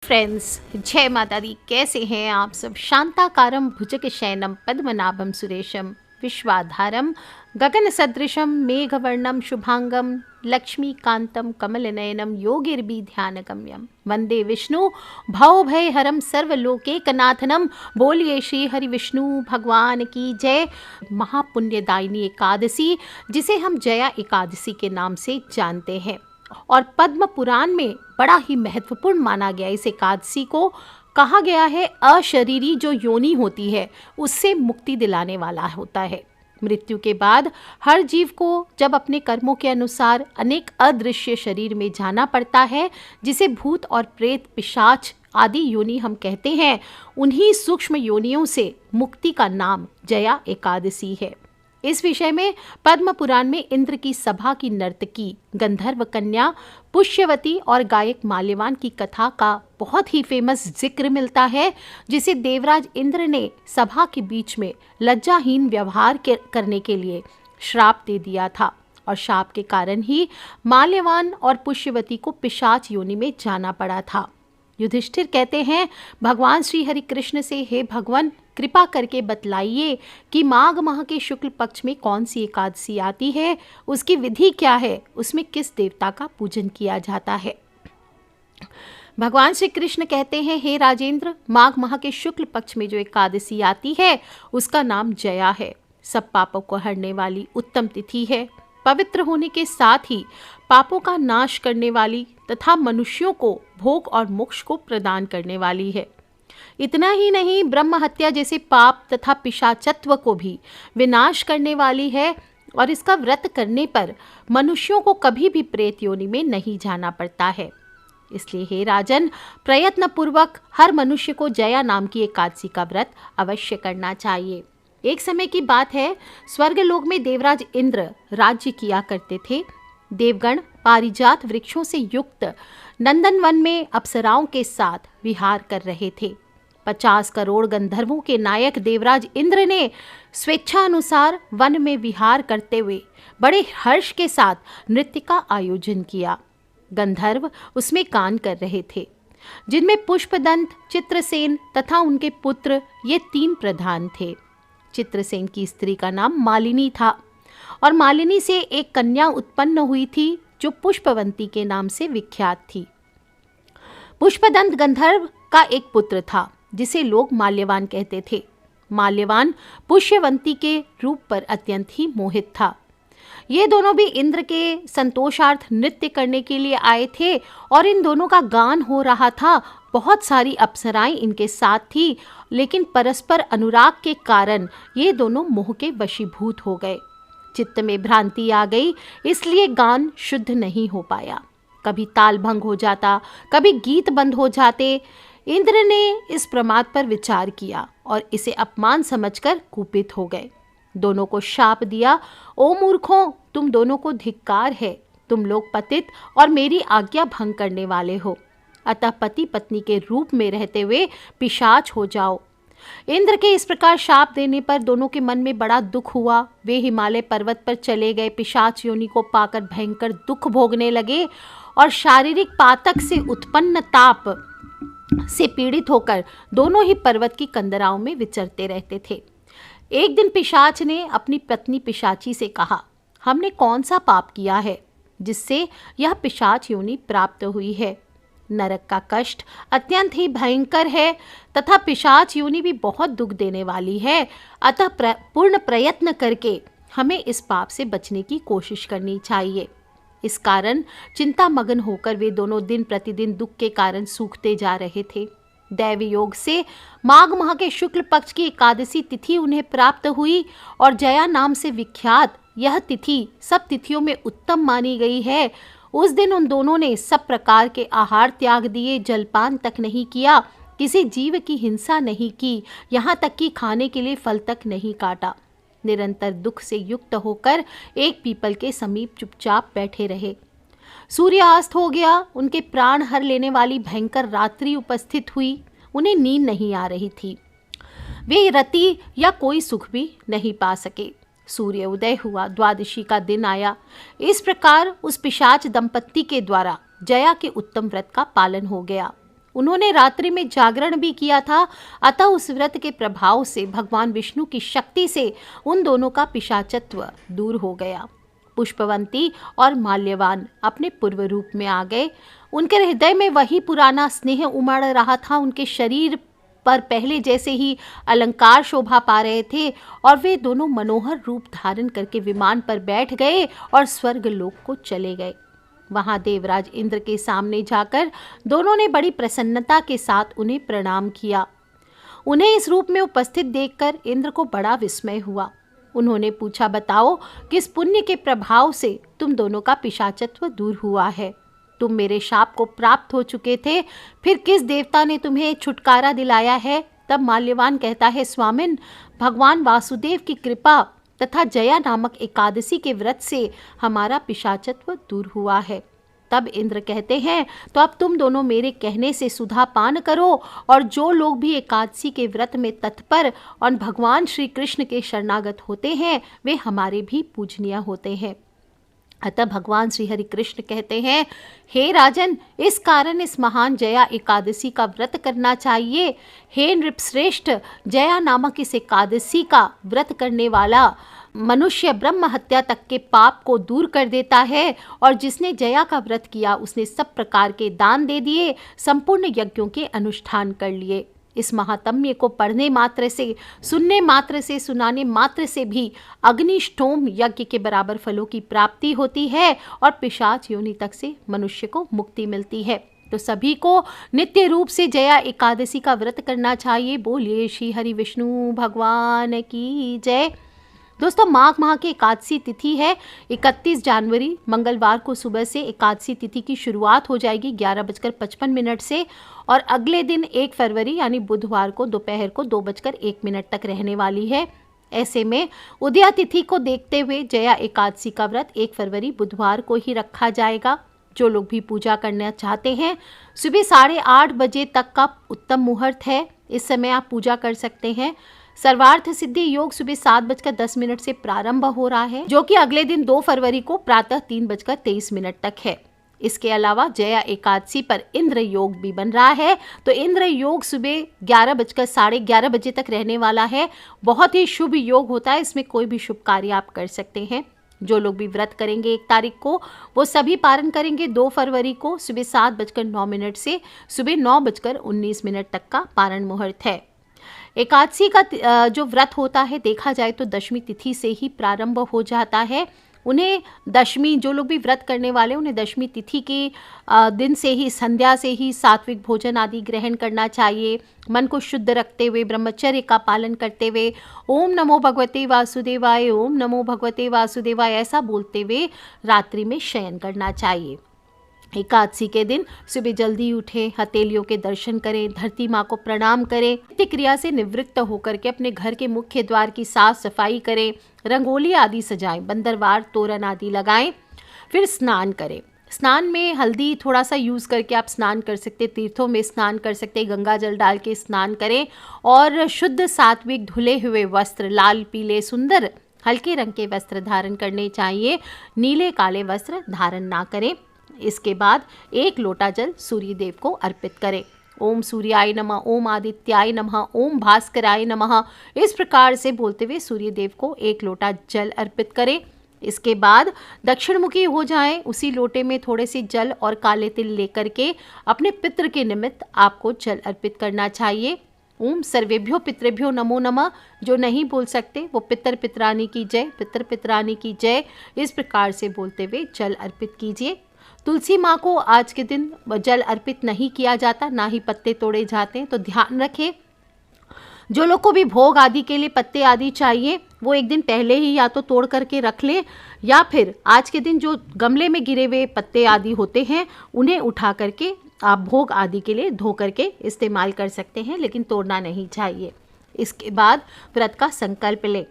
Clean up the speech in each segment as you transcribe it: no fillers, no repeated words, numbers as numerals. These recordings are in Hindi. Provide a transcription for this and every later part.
फ्रेंड्स, जय माता दी। कैसे हैं आप सब? शांताकारं भुजगशयनं पद्मनाभं सुरेशं विश्वाधारं गगन सदृशं मेघवर्णं शुभांगं लक्ष्मीकांतं कमलनयनं योगिर्भि ध्यानगम्यं वंदे विष्णु भवभयहरं सर्वलोकैकनाथनं। बोलिए श्री हरि विष्णु भगवान की जय। महापुण्यदायिनी एकादशी, जिसे हम जया एकादशी के नाम से जानते हैं और पद्म पुराण में बड़ा ही महत्वपूर्ण माना गया। इस एकादशी को कहा गया है अशरीरी जो योनि होती है उससे मुक्ति दिलाने वाला होता है। मृत्यु के बाद हर जीव को जब अपने कर्मों के अनुसार अनेक अदृश्य शरीर में जाना पड़ता है, जिसे भूत और प्रेत पिशाच आदि योनि हम कहते हैं, उन्हीं सूक्ष्म योनियों से मुक्ति का नाम जया एकादशी है। इस विषय में पद्म पुराण में इंद्र की सभा की नर्तकी गंधर्व कन्या पुष्यवती और गायक माल्यवान की कथा का बहुत ही फेमस जिक्र मिलता है, जिसे देवराज इंद्र ने सभा के बीच में लज्जाहीन व्यवहार करने के लिए श्राप दे दिया था और शाप के कारण ही माल्यवान और पुष्यवती को पिशाच योनि में जाना पड़ा था। युधिष्ठिर कहते हैं, भगवान श्री हरि कृष्ण से, हे भगवान, कृपा करके बतलाइए कि माघ माह के शुक्ल पक्ष में कौन सी एकादशी आती है, उसकी विधि क्या है, उसमें किस देवता का पूजन किया जाता है। भगवान श्री कृष्ण कहते हैं, हे राजेंद्र, माघ माह के शुक्ल पक्ष में जो एकादशी आती है उसका नाम जया है। सब पापों को हरने वाली उत्तम तिथि है। पवित्र होने के साथ ही पापों का नाश करने वाली तथा मनुष्यों को भोग और मोक्ष को प्रदान करने वाली है। इतना ही नहीं, ब्रह्म हत्या जैसे पाप तथा पिशाचत्व को भी विनाश करने वाली है और इसका व्रत करने पर मनुष्यों को कभी भी प्रेत योनि में नहीं जाना पड़ता है। इसलिए हे राजन, प्रयत्न पूर्वक हर मनुष्य को जया नाम की एकादशी का व्रत अवश्य करना चाहिए। एक समय की बात है, स्वर्गलोक में देवराज इंद्र राज्य किया करते थे। देवगण पारिजात वृक्षों से युक्त नंदनवन में अप्सराओं के साथ विहार कर रहे थे। 50 करोड़ गंधर्वों के नायक देवराज इंद्र ने स्वेच्छानुसार वन में विहार करते हुए बड़े हर्ष के साथ नृत्य का आयोजन किया। गंधर्व उसमें गान कर रहे थे, जिनमें पुष्पदंत, चित्रसेन तथा उनके पुत्र ये 3 प्रधान थे। चित्रसेन की स्त्री का नाम मालिनी था और मालिनी से एक कन्या उत्पन्न हुई थी जो पुष्पवंती के नाम से विख्यात थी। पुष्पदंत गंधर्व का एक पुत्र था जिसे लोग माल्यवान कहते थे। माल्यवान पुष्यवंती के रूप पर अत्यंत ही मोहित था। ये दोनों भी इंद्र के संतोषार्थ नृत्य करने के लिए आए थे और इन दोनों का गान हो रहा था। बहुत सारी अप्सराएं इनके साथ थी, लेकिन परस्पर अनुराग के कारण ये दोनों मोह के वशीभूत हो गए। चित्त में भ्रांति आ गई, इसलिए गान शुद्ध नहीं हो पाया। कभी ताल भंग हो जाता, कभी गीत बंद हो जाते। इंद्र ने इस प्रमाद पर विचार किया और इसे अपमान समझकर कुपित हो गए। दोनों को शाप दिया, ओ मूर्खों, तुम दोनों को धिक्कार है। तुम लोग पतित और मेरी आज्ञा भंग करने वाले हो, अतः पति पत्नी के रूप में रहते हुए पिशाच हो जाओ। इंद्र के इस प्रकार शाप देने पर दोनों के मन में बड़ा दुख हुआ। वे हिमालय पर्वत पर चले गए। पिशाच योनि को पाकर भयंकर दुख भोगने लगे और शारीरिक पातक से उत्पन्न ताप से पीड़ित होकर दोनों ही पर्वत की कंदराओं में विचरते रहते थे। एक दिन पिशाच ने अपनी पत्नी पिशाची से कहा, हमने कौन सा पाप किया है जिससे यह पिशाच योनि प्राप्त हुई है? नरक का कष्ट अत्यंत ही भयंकर है तथा पिशाच योनि भी बहुत दुख देने वाली है। अतः पूर्ण प्रयत्न करके हमें इस पाप से बचने की कोशिश करनी चाहिए। इस कारण चिंता मगन होकर वे दोनों दिन प्रतिदिन दुख के कारण सूखते जा रहे थे। दैवी योग से माघ माह के शुक्ल पक्ष की एकादशी तिथि उन्हें प्राप्त हुई और जया नाम से विख्यात यह तिथि सब तिथियों में उत्तम मानी गई है। उस दिन उन दोनों ने सब प्रकार के आहार त्याग दिए, जलपान तक नहीं किया, किसी जीव की हिंसा नहीं की, यहाँ तक कि खाने के लिए फल तक नहीं काटा। निरंतर दुख से युक्त होकर एक पीपल के समीप चुपचाप बैठे रहे। सूर्यास्त हो गया। उनके प्राण हर लेने वाली भयंकर रात्रि उपस्थित हुई। उन्हें नींद नहीं आ रही थी। वे रति या कोई सुख भी नहीं पा सके। सूर्य उदय हुआ, द्वादशी का दिन आया। इस प्रकार उस पिशाच दंपत्ति के द्वारा जया के उत्तम व्रत का पालन हो गया। उन्होंने रात्रि में जागरण भी किया था, अतः उस व्रत के प्रभाव से भगवान विष्णु की शक्ति से उन दोनों का पिशाचत्व दूर हो गया। पुष्पवंती और माल्यवान अपने पूर्व रूप में आ गए। उनके हृदय में वही पुराना स्नेह उमड़ रहा था। उनके शरीर पर पहले जैसे ही अलंकार शोभा पा रहे थे और वे दोनों मनोहर रूप धारण करके विमान पर बैठ गए और स्वर्ग लोक को चले गए। वहां देवराज इंद्र के सामने जाकर दोनों ने बड़ी प्रसन्नता के साथ उन्हें प्रणाम किया। उन्हें इस रूप में उपस्थित देखकर इंद्र को बड़ा विस्मय हुआ। उन्होंने पूछा, बताओ किस पुण्य के प्रभाव से तुम दोनों का पिशाचत्व दूर हुआ है? तुम मेरे शाप को प्राप्त हो चुके थे, फिर किस देवता ने तुम्हें छुटकारा दिलाया है? तब माल्यवान कहता है, स्वामिन, भगवान वासुदेव की कृपा तथा जया नामक एकादशी के व्रत से हमारा पिशाचत्व दूर हुआ है। तब इंद्र कहते हैं, तो अब तुम दोनों मेरे कहने से सुधा पान करो और जो लोग भी एकादशी के व्रत में तत्पर और भगवान श्री कृष्ण के शरणागत होते हैं वे हमारे भी पूजनीय होते हैं। अतः भगवान श्री हरि कृष्ण कहते हैं, हे राजन, इस कारण इस महान जया एकादशी का व्रत करना चाहिए। हे नृपश्रेष्ठ, जया नामक इस एकादशी का व्रत करने वाला मनुष्य ब्रह्म हत्या तक के पाप को दूर कर देता है और जिसने जया का व्रत किया उसने सब प्रकार के दान दे दिए, संपूर्ण यज्ञों के अनुष्ठान कर लिए। इस महात्म्य को पढ़ने मात्र से, सुनने मात्र से, सुनाने मात्र से भी अग्निष्टोम यज्ञ के बराबर फलों की प्राप्ति होती है और पिशाच योनि तक से मनुष्य को मुक्ति मिलती है। तो सभी को नित्य रूप से जया एकादशी का व्रत करना चाहिए। बोलिए श्री हरि विष्णु भगवान की जय। दोस्तों, माघ माह की एकादशी तिथि है 31 जनवरी मंगलवार को सुबह से एकादशी तिथि की शुरुआत हो जाएगी 11:55 से और अगले दिन 1 फरवरी यानी बुधवार को दोपहर को 2:01 तक रहने वाली है। ऐसे में उदया तिथि को देखते हुए जया एकादशी का व्रत 1 फरवरी बुधवार को ही रखा जाएगा। जो लोग भी पूजा करना चाहते हैं, सुबह 8:30 बजे तक का उत्तम मुहूर्त है, इस समय आप पूजा कर सकते हैं। सर्वार्थ सिद्धि योग सुबह 7:10 से प्रारंभ हो रहा है, जो कि अगले दिन 2 फरवरी को प्रातः 3:23 तक है। इसके अलावा जया एकादशी पर इंद्र योग भी बन रहा है, तो इंद्र योग सुबह 11:11 बजे तक रहने वाला है। बहुत ही शुभ योग होता है, इसमें कोई भी शुभ कार्य आप कर सकते हैं। जो लोग भी व्रत करेंगे 1 तारीख को वो सभी पारण करेंगे 2 फरवरी को सुबह 7:09 से सुबह 9:19 तक का पारण मुहूर्त है। एकादशी का जो व्रत होता है देखा जाए तो दशमी तिथि से ही प्रारंभ हो जाता है। उन्हें दशमी, जो लोग भी व्रत करने वाले उन्हें दशमी तिथि के दिन से ही, संध्या से ही सात्विक भोजन आदि ग्रहण करना चाहिए। मन को शुद्ध रखते हुए, ब्रह्मचर्य का पालन करते हुए, ओम नमो भगवते वासुदेवाय, ओम नमो भगवते वासुदेवाय ऐसा बोलते हुए रात्रि में शयन करना चाहिए। एकादशी के दिन सुबह जल्दी उठें, हथेलियों के दर्शन करें, धरती माँ को प्रणाम करें, नित्य क्रिया से निवृत्त होकर के अपने घर के मुख्य द्वार की साफ सफाई करें, रंगोली आदि सजाएं, बंदरवार तोरण आदि लगाएं, फिर स्नान करें। स्नान में हल्दी थोड़ा सा यूज़ करके आप स्नान कर सकते, तीर्थों में स्नान कर सकते, गंगा जल डाल के स्नान करें और शुद्ध सात्विक धुले हुए वस्त्र, लाल पीले सुंदर हल्के रंग के वस्त्र धारण करने चाहिए, नीले काले वस्त्र धारण ना करें। इसके बाद 1 लोटा जल सूर्य देव को अर्पित करें। ओम सूर्याय नमः, ओम आदित्याय नमः, ओम भास्कराय नमः, इस प्रकार से बोलते हुए सूर्य देव को 1 लोटा जल अर्पित करें। इसके बाद दक्षिणमुखी हो जाएं, उसी लोटे में थोड़े से जल और काले तिल लेकर के अपने पितृ के निमित्त आपको जल अर्पित करना चाहिए। ओम सर्वेभ्यो पितृभ्यो नमो नमः, जो नहीं बोल सकते वो पितर पितरानी की जय, पितर पितरानी की जय, इस प्रकार से बोलते हुए जल अर्पित कीजिए। तुलसी माँ को आज के दिन जल अर्पित नहीं किया जाता, ना ही पत्ते तोड़े जाते हैं, तो ध्यान रखें। जो लोग को भी भोग आदि के लिए पत्ते आदि चाहिए वो एक दिन पहले ही या तो तोड़ करके रख लें या फिर आज के दिन जो गमले में गिरे हुए पत्ते आदि होते हैं उन्हें उठा करके आप भोग आदि के लिए धो करके इस्तेमाल कर सकते हैं, लेकिन तोड़ना नहीं चाहिए। इसके बाद व्रत का संकल्प लें।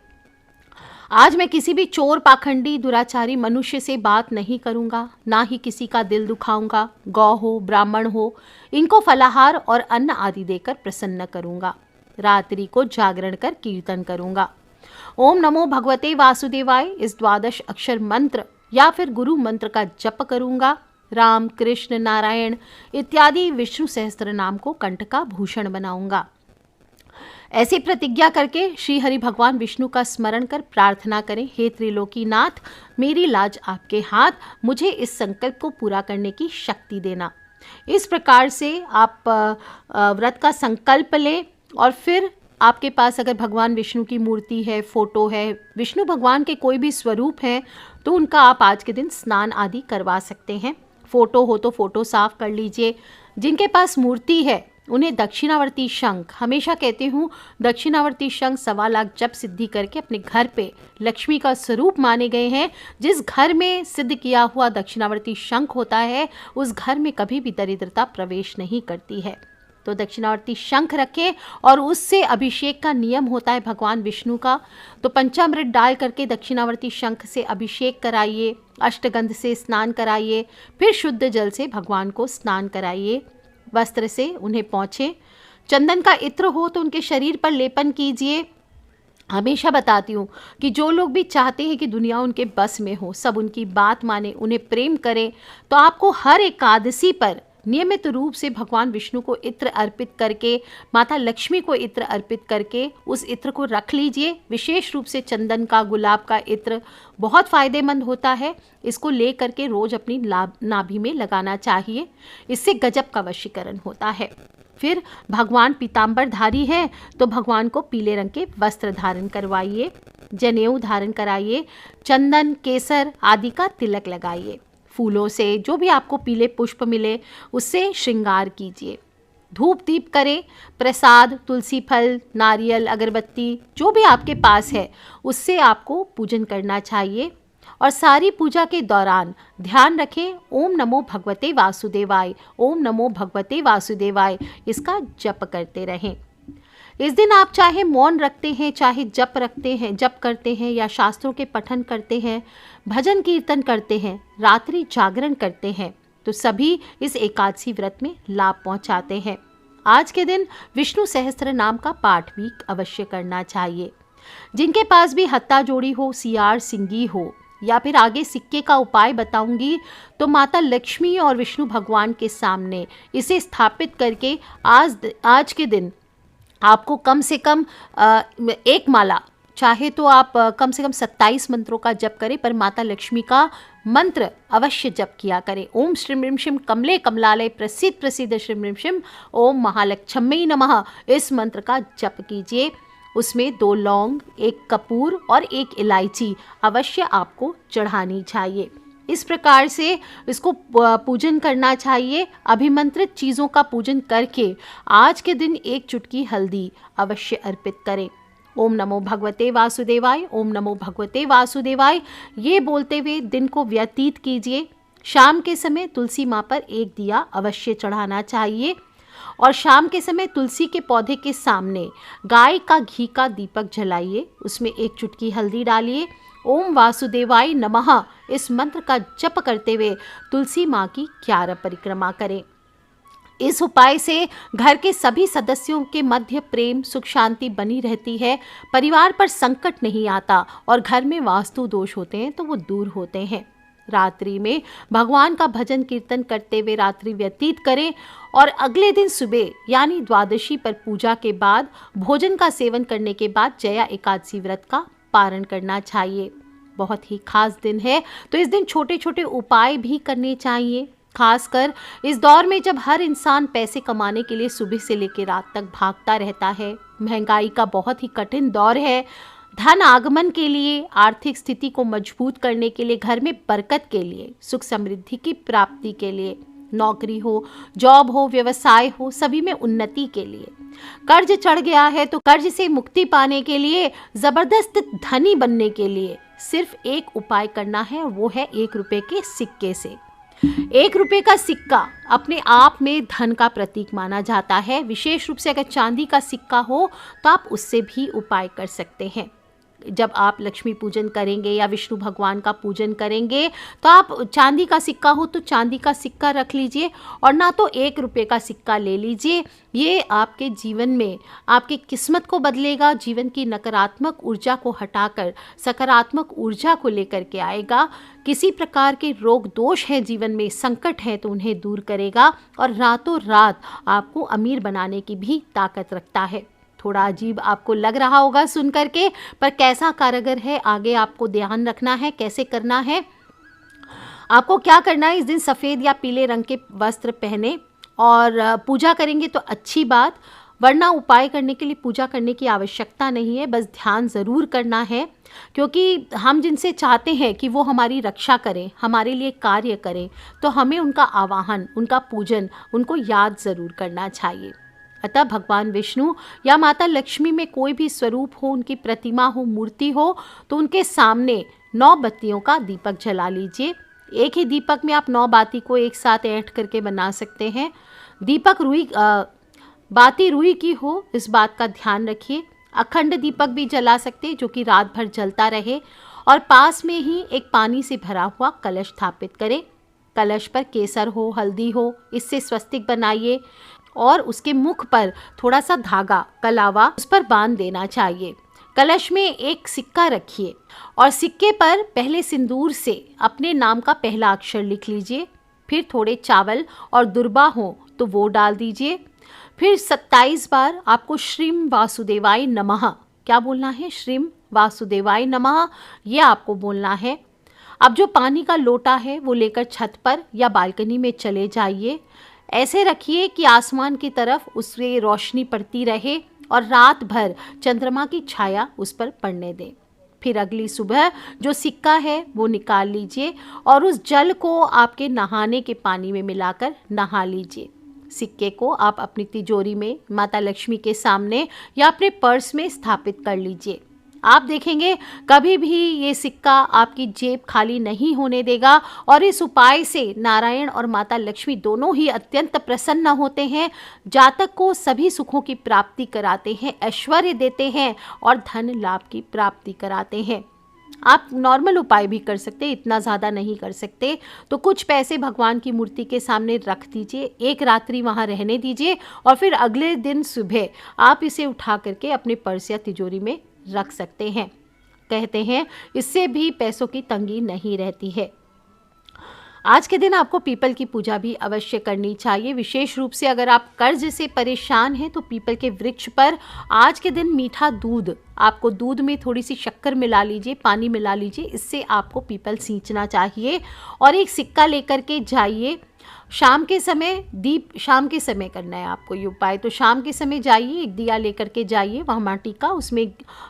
आज मैं किसी भी चोर, पाखंडी, दुराचारी मनुष्य से बात नहीं करूंगा, ना ही किसी का दिल दुखाऊंगा। गौ हो, ब्राह्मण हो, इनको फलाहार और अन्न आदि देकर प्रसन्न करूंगा। रात्रि को जागरण कर कीर्तन करूंगा। ओम नमो भगवते वासुदेवाय इस 12 अक्षर मंत्र या फिर गुरु मंत्र का जप करूंगा। राम, कृष्ण, नारायण इत्यादि विष्णु सहस्त्र नाम को कंठ का भूषण बनाऊंगा। ऐसी प्रतिज्ञा करके श्री हरि भगवान विष्णु का स्मरण कर प्रार्थना करें, हे त्रिलोकीनाथ, मेरी लाज आपके हाथ, मुझे इस संकल्प को पूरा करने की शक्ति देना। इस प्रकार से आप व्रत का संकल्प लें और फिर आपके पास अगर भगवान विष्णु की मूर्ति है, फोटो है, विष्णु भगवान के कोई भी स्वरूप हैं तो उनका आप आज के दिन स्नान आदि करवा सकते हैं। फोटो हो तो फोटो साफ कर लीजिए। जिनके पास मूर्ति है उन्हें दक्षिणावर्ती शंख, हमेशा कहती हूँ दक्षिणावर्ती शंख 1.25 लाख जप सिद्धि करके अपने घर पे लक्ष्मी का स्वरूप माने गए हैं। जिस घर में सिद्ध किया हुआ दक्षिणावर्ती शंख होता है उस घर में कभी भी दरिद्रता प्रवेश नहीं करती है। तो दक्षिणावर्ती शंख रखें और उससे अभिषेक का नियम होता है भगवान विष्णु का। तो पंचामृत डाल करके दक्षिणावर्ती शंख से अभिषेक कराइए, अष्टगंध से स्नान कराइए, फिर शुद्ध जल से भगवान को स्नान कराइए। वस्त्र से उन्हें पोंछें। चंदन का इत्र हो तो उनके शरीर पर लेपन कीजिए। हमेशा बताती हूँ कि जो लोग भी चाहते हैं कि दुनिया उनके बस में हो, सब उनकी बात माने, उन्हें प्रेम करें, तो आपको हर एकादशी पर नियमित रूप से भगवान विष्णु को इत्र अर्पित करके, माता लक्ष्मी को इत्र अर्पित करके उस इत्र को रख लीजिए। विशेष रूप से चंदन का, गुलाब का इत्र बहुत फ़ायदेमंद होता है। इसको ले करके रोज़ अपनी नाभि में लगाना चाहिए। इससे गजब का वशीकरण होता है। फिर भगवान पीताम्बरधारी है तो भगवान को पीले रंग के वस्त्र धारण करवाइए, जनेऊ धारण कराइए, चंदन, केसर आदि का तिलक लगाइए। फूलों से, जो भी आपको पीले पुष्प मिले उससे श्रृंगार कीजिए। धूप दीप करें। प्रसाद, तुलसी फल, नारियल, अगरबत्ती जो भी आपके पास है उससे आपको पूजन करना चाहिए। और सारी पूजा के दौरान ध्यान रखें ओम नमो भगवते वासुदेवाय, ओम नमो भगवते वासुदेवाय, इसका जप करते रहें। इस दिन आप चाहे मौन रखते हैं, चाहे जप रखते हैं, जप करते हैं या शास्त्रों के पठन करते हैं, भजन कीर्तन करते हैं, रात्रि जागरण करते हैं, तो सभी इस एकादशी व्रत में लाभ पहुंचाते हैं। आज के दिन विष्णु सहस्त्र नाम का पाठ भी अवश्य करना चाहिए। जिनके पास भी हत्ता जोड़ी हो, सियार सिंगी हो, या फिर आगे सिक्के का उपाय बताऊंगी, तो माता लक्ष्मी और विष्णु भगवान के सामने इसे स्थापित करके आज के दिन आपको कम से कम एक माला, चाहे तो आप कम से कम 27 मंत्रों का जप करें, पर माता लक्ष्मी का मंत्र अवश्य जप किया करें। ओम श्रीम ह्रीम शिम कमले कमलालय प्रसिद्ध प्रसिद्ध श्रीम ह्रीम शिम ओम महालक्ष्मी नमः, इस मंत्र का जप कीजिए। उसमें 2 लौंग, 1 कपूर और 1 इलायची अवश्य आपको चढ़ानी चाहिए। इस प्रकार से इसको पूजन करना चाहिए। अभिमंत्रित चीज़ों का पूजन करके आज के दिन 1 चुटकी हल्दी अवश्य अर्पित करें। ओम नमो भगवते वासुदेवाय, ओम नमो भगवते वासुदेवाय, ये बोलते हुए दिन को व्यतीत कीजिए। शाम के समय तुलसी माँ पर 1 दिया अवश्य चढ़ाना चाहिए और शाम के समय तुलसी के पौधे के सामने गाय का घी का दीपक जलाइए, उसमें 1 चुटकी हल्दी डालिए। ओम वासुदेवाय नमः, इस मंत्र का जप करते हुए तुलसी माँ की 11 परिक्रमा करें। इस उपाय से घर के सभी सदस्यों के मध्य प्रेम, सुख, शांति बनी रहती है। परिवार पर संकट नहीं आता और घर में वास्तु दोष होते हैं तो वो दूर होते हैं। रात्रि में भगवान का भजन कीर्तन करते हुए रात्रि व्यतीत करें और अगले दिन सुबह यानी द्वादशी पर पूजा के बाद, भोजन का सेवन करने के बाद जया एकादशी व्रत का पारण करना चाहिए। बहुत ही खास दिन है, तो इस दिन छोटे छोटे उपाय भी करने चाहिए। खासकर इस दौर में जब हर इंसान पैसे कमाने के लिए सुबह से लेकर रात तक भागता रहता है, महंगाई का बहुत ही कठिन दौर है। धन आगमन के लिए, आर्थिक स्थिति को मजबूत करने के लिए, घर में बरकत के लिए, सुख समृद्धि की प्राप्ति के लिए, नौकरी हो, जॉब हो, व्यवसाय हो, सभी में उन्नति के लिए। कर्ज चढ़ गया है तो कर्ज से मुक्ति पाने के लिए, जबरदस्त धनी बनने के लिए सिर्फ एक उपाय करना है और वो है 1 रुपए के सिक्के से। 1 रुपए का सिक्का अपने आप में धन का प्रतीक माना जाता है। विशेष रूप से अगर चांदी का सिक्का हो तो आप उससे भी उपाय कर सकते हैं। जब आप लक्ष्मी पूजन करेंगे या विष्णु भगवान का पूजन करेंगे तो आप चांदी का सिक्का हो तो चांदी का सिक्का रख लीजिए, और ना तो 1 रुपये का सिक्का ले लीजिए। ये आपके जीवन में आपकी किस्मत को बदलेगा, जीवन की नकारात्मक ऊर्जा को हटाकर सकारात्मक ऊर्जा को लेकर के आएगा। किसी प्रकार के रोग दोष हैं जीवन में, संकट है तो उन्हें दूर करेगा, और रातों रात आपको अमीर बनाने की भी ताकत रखता है। थोड़ा अजीब आपको लग रहा होगा सुन करके, पर कैसा कारगर है आगे आपको ध्यान रखना है। कैसे करना है, आपको क्या करना है, इस दिन सफ़ेद या पीले रंग के वस्त्र पहने और पूजा करेंगे तो अच्छी बात, वरना उपाय करने के लिए पूजा करने की आवश्यकता नहीं है। बस ध्यान ज़रूर करना है, क्योंकि हम जिनसे चाहते हैं कि वो हमारी रक्षा करें, हमारे लिए कार्य करें, तो हमें उनका आवाहन, उनका पूजन, उनको याद ज़रूर करना चाहिए। अतः भगवान विष्णु या माता लक्ष्मी में कोई भी स्वरूप हो, उनकी प्रतिमा हो, मूर्ति हो, तो उनके सामने 9 बत्तियों का दीपक जला लीजिए। एक ही दीपक में आप 9 बाती को एक साथ ऐंठ करके बना सकते हैं। दीपक बाती रुई की हो, इस बात का ध्यान रखिए। अखंड दीपक भी जला सकते हैं जो कि रात भर जलता रहे, और पास में ही एक पानी से भरा हुआ कलश स्थापित करें। कलश पर केसर हो, हल्दी हो, इससे स्वस्तिक बनाइए, और उसके मुख पर थोड़ा सा धागा, कलावा उस पर बांध देना चाहिए। कलश में एक सिक्का रखिए, और सिक्के पर पहले सिंदूर से अपने नाम का पहला अक्षर लिख लीजिए। फिर थोड़े चावल और दुर्बा हो तो वो डाल दीजिए। फिर 27 बार आपको श्रीम वासुदेवाय नमः, क्या बोलना है, श्रीम वासुदेवाय नमः, ये आपको बोलना है। अब जो पानी का लोटा है वो लेकर छत पर या बालकनी में चले जाइए। ऐसे रखिए कि आसमान की तरफ उससे रोशनी पड़ती रहे और रात भर चंद्रमा की छाया उस पर पड़ने दें। फिर अगली सुबह जो सिक्का है वो निकाल लीजिए, और उस जल को आपके नहाने के पानी में मिलाकर नहा लीजिए। सिक्के को आप अपनी तिजोरी में माता लक्ष्मी के सामने या अपने पर्स में स्थापित कर लीजिए। आप देखेंगे कभी भी ये सिक्का आपकी जेब खाली नहीं होने देगा, और इस उपाय से नारायण और माता लक्ष्मी दोनों ही अत्यंत प्रसन्न होते हैं। जातक को सभी सुखों की प्राप्ति कराते हैं, ऐश्वर्य देते हैं और धन लाभ की प्राप्ति कराते हैं। आप नॉर्मल उपाय भी कर सकते हैं, इतना ज़्यादा नहीं कर सकते तो कुछ पैसे भगवान की मूर्ति के सामने रख दीजिए, एक रात्रि वहाँ रहने दीजिए, और फिर अगले दिन सुबह आप इसे उठा करके अपने पर्स या तिजोरी में रख सकते हैं। कहते हैं इससे भी पैसों की तंगी नहीं रहती है। आज के दिन आपको पीपल की पूजा भी अवश्य करनी चाहिए। विशेष रूप से अगर आप कर्ज से परेशान हैं तो पीपल के वृक्ष पर आज के दिन मीठा दूध, आपको दूध में थोड़ी सी शक्कर मिला लीजिए, पानी मिला लीजिए, इससे आपको पीपल सींचना चाहिए। और एक सिक्का लेकर के जाइए। शाम के समय करना है आपको ये उपाय, तो शाम के समय जाइए, एक दिया लेकर के जाइए वहाँ माटी का, उसमें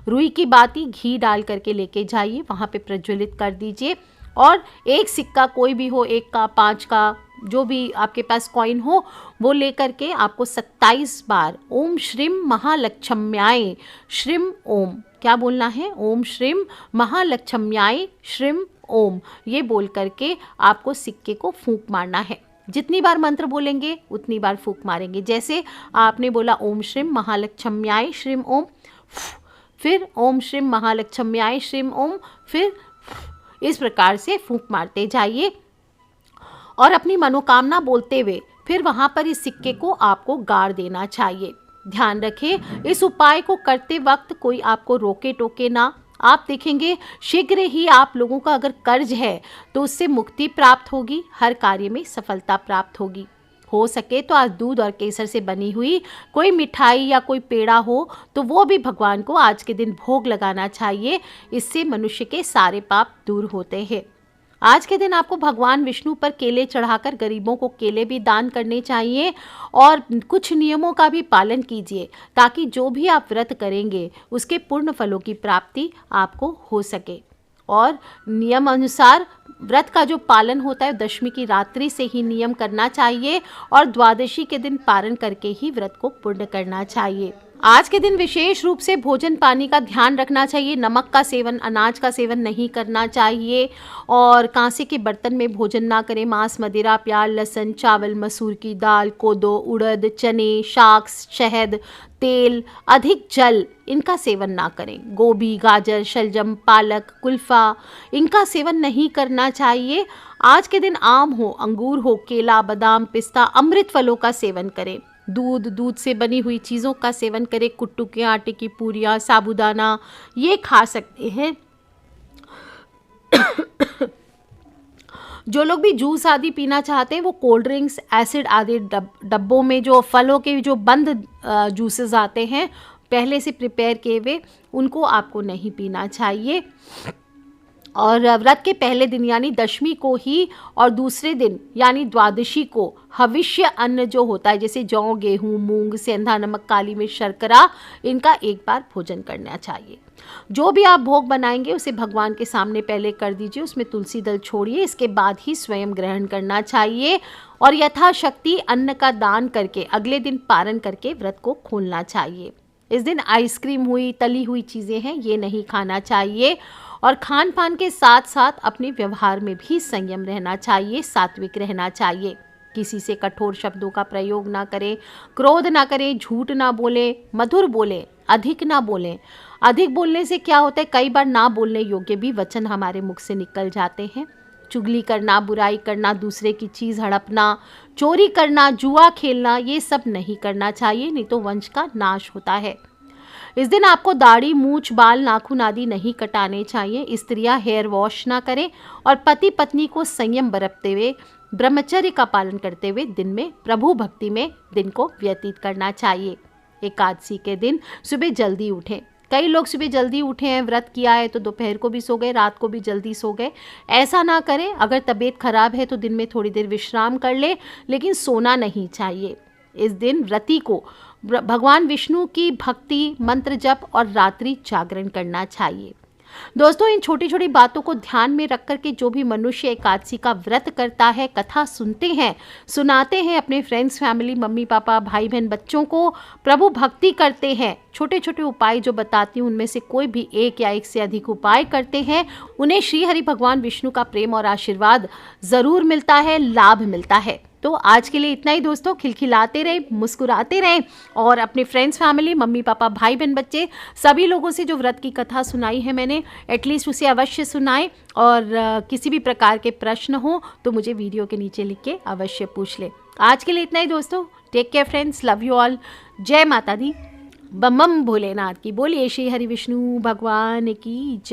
रुई की बाती घी डाल करके लेके जाइए, वहाँ पे प्रज्वलित कर दीजिए। और एक सिक्का कोई भी हो, 1 का, 5 का, जो भी आपके पास कॉइन हो वो लेकर के आपको 27 बार ओम श्रीम महालक्ष्म्याय श्रीम ओम, क्या बोलना है, ओम श्रीम महालक्ष्म्याय श्रीम ओम, ये बोल करके आपको सिक्के को फूंक मारना है। जितनी बार मंत्र बोलेंगे उतनी बार फूंक मारेंगे। जैसे आपने बोला ओम श्रीम महालक्ष्म्याय श्रीम ओम, फिर ओम श्रीम महालक्ष्म्याय श्रीम ओम, फिर इस प्रकार से फूंक मारते जाइए और अपनी मनोकामना बोलते हुए फिर वहाँ पर इस सिक्के को आपको गाड़ देना चाहिए। ध्यान रखें इस उपाय को करते वक्त कोई आपको रोके टोके ना। आप देखेंगे शीघ्र ही आप लोगों का अगर कर्ज है तो उससे मुक्ति प्राप्त होगी, हर कार्य में सफलता प्राप्त होगी। हो सके तो आज दूध और केसर से बनी हुई कोई मिठाई या कोई पेड़ा हो तो वो भी भगवान को आज के दिन भोग लगाना चाहिए। इससे मनुष्य के सारे पाप दूर होते हैं। आज के दिन आपको भगवान विष्णु पर केले चढ़ाकर गरीबों को केले भी दान करने चाहिए और कुछ नियमों का भी पालन कीजिए ताकि जो भी आप व्रत करेंगे उसके पूर्ण फलों की प्राप्ति आपको हो सके। और नियम अनुसार व्रत का जो पालन होता है दशमी की रात्रि से ही नियम करना चाहिए और द्वादशी के दिन पारण करके ही व्रत को पूर्ण करना चाहिए। आज के दिन विशेष रूप से भोजन पानी का ध्यान रखना चाहिए। नमक का सेवन, अनाज का सेवन नहीं करना चाहिए और कांसे के बर्तन में भोजन ना करें। मांस, मदिरा, प्याज, लहसुन, चावल, मसूर की दाल, कोदो, उड़द, चने, शाक, शहद, तेल, अधिक जल, इनका सेवन ना करें। गोभी, गाजर, शलजम, पालक, कुल्फा, इनका सेवन नहीं करना चाहिए। आज के दिन आम हो, अंगूर हो, केला, बादाम, पिस्ता, अमृत फलों का सेवन करें। दूध से बनी हुई चीज़ों का सेवन करें। कुट्टू के आटे की पूरियाँ, साबूदाना, ये खा सकते हैं। जो लोग भी जूस आदि पीना चाहते हैं वो कोल्ड ड्रिंक्स, एसिड आदि डब्बों में जो फलों के जो बंद जूसेस आते हैं पहले से प्रिपेयर किए हुए, उनको आपको नहीं पीना चाहिए। और व्रत के पहले दिन यानी दशमी को ही और दूसरे दिन यानी द्वादशी को हविष्य अन्न जो होता है, जैसे जौ, गेहूँ, मूंग, सेंधा नमक, काली मिर्च, शर्करा, इनका एक बार भोजन करना चाहिए। जो भी आप भोग बनाएंगे उसे भगवान के सामने पहले कर दीजिए, उसमें तुलसी दल छोड़िए, इसके बाद ही स्वयं ग्रहण करना चाहिए। और यथाशक्ति अन्न का दान करके अगले दिन पारण करके व्रत को खोलना चाहिए। इस दिन आइसक्रीम हुई, तली हुई चीज़ें हैं, ये नहीं खाना चाहिए। और खान पान के साथ साथ अपने व्यवहार में भी संयम रहना चाहिए, सात्विक रहना चाहिए। किसी से कठोर शब्दों का प्रयोग ना करें, क्रोध ना करें, झूठ ना बोलें, मधुर बोलें, अधिक ना बोलें। अधिक बोलने से क्या होता है, कई बार ना बोलने योग्य भी वचन हमारे मुख से निकल जाते हैं। चुगली करना, बुराई करना, दूसरे की चीज़ हड़पना, चोरी करना, जुआ खेलना, ये सब नहीं करना चाहिए, नहीं तो वंश का नाश होता है। इस दिन आपको दाढ़ी, मूछ, बाल, नाखून आदि नहीं कटाने चाहिए। स्त्रियां हेयर वॉश ना करें और पति पत्नी को संयम बरतते हुए, ब्रह्मचर्य का पालन करते हुए दिन में प्रभु भक्ति में दिन को व्यतीत करना चाहिए। एकादशी के दिन सुबह जल्दी उठें। कई लोग सुबह जल्दी उठे हैं, व्रत किया है तो दोपहर को भी सो गए, रात को भी जल्दी सो गए। ऐसा ना करें। अगर तबीयत खराब है तो दिन में थोड़ी देर विश्राम कर ले, लेकिन सोना नहीं चाहिए। इस दिन व्रती को भगवान विष्णु की भक्ति, मंत्र जप और रात्रि जागरण करना चाहिए। दोस्तों, इन छोटी छोटी बातों को ध्यान में रख कर के जो भी मनुष्य एकादशी का व्रत करता है, कथा सुनते हैं, सुनाते हैं अपने फ्रेंड्स, फैमिली, मम्मी पापा, भाई बहन, बच्चों को प्रभु भक्ति करते हैं, छोटे छोटे उपाय जो बताती हूँ उनमें से कोई भी एक या एक से अधिक उपाय करते हैं, उन्हें श्री हरि भगवान विष्णु का प्रेम और आशीर्वाद ज़रूर मिलता है, लाभ मिलता है। तो आज के लिए इतना ही दोस्तों। खिलखिलाते रहें, मुस्कुराते रहें और अपने फ्रेंड्स, फैमिली, मम्मी पापा, भाई बहन, बच्चे, सभी लोगों से जो व्रत की कथा सुनाई है मैंने, एटलीस्ट उसे अवश्य सुनाएं। और किसी भी प्रकार के प्रश्न हो तो मुझे वीडियो के नीचे लिख के अवश्य पूछ लें। आज के लिए इतना ही दोस्तों। Take care friends, love you all. जय माता दी, बम बम भोलेनाथ की। बोलिए श्री हरि विष्णु भगवान की जय।